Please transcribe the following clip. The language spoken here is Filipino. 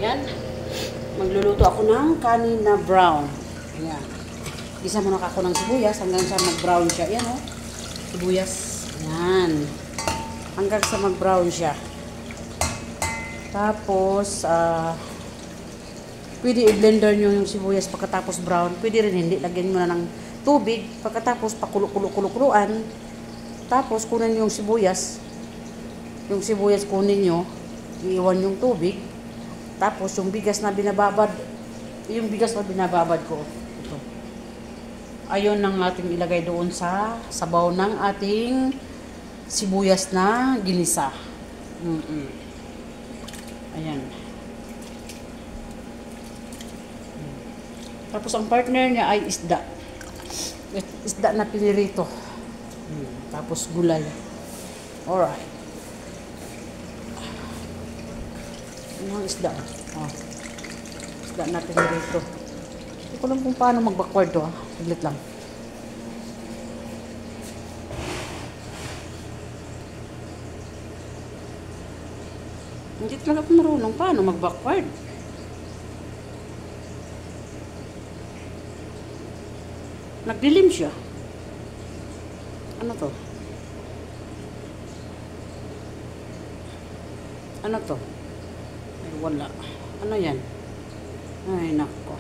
Ayan. Magluluto ako ng kanin na brown. Ayan. Gisa muna ako ng sibuyas hanggang sa mag-brown siya. Ayan o. Sibuyas. Ayan. Hanggang sa mag-brown siya. Tapos, pwede i-blender nyo yung sibuyas pagkatapos brown. Pwede rin hindi. Lagyan mo na ng tubig. Pagkatapos, pakulo-kulo-kulo-kuloan. Tapos, kunin yung sibuyas. Yung sibuyas kunin nyo. Iiwan yung tubig. Tapos, yung bigas na binababad. Yung bigas na binababad ko. Ito. Ayun ang ating ilagay doon sa sabaw ng ating sibuyas na ginisa. Ayan. Tapos ang partner niya ay isda. Isda na pinirito. Tapos gulay. Alright. Ano ang isda? Oh. Isda na pinirito. Hindi ko lang kung paano mag-backward to. Saglit lang. Hindi talaga ako marunong paano mag-backward. Nagdilim siya. Ano to? Ano to? Ay, wala. Ano yan? Ay, nako.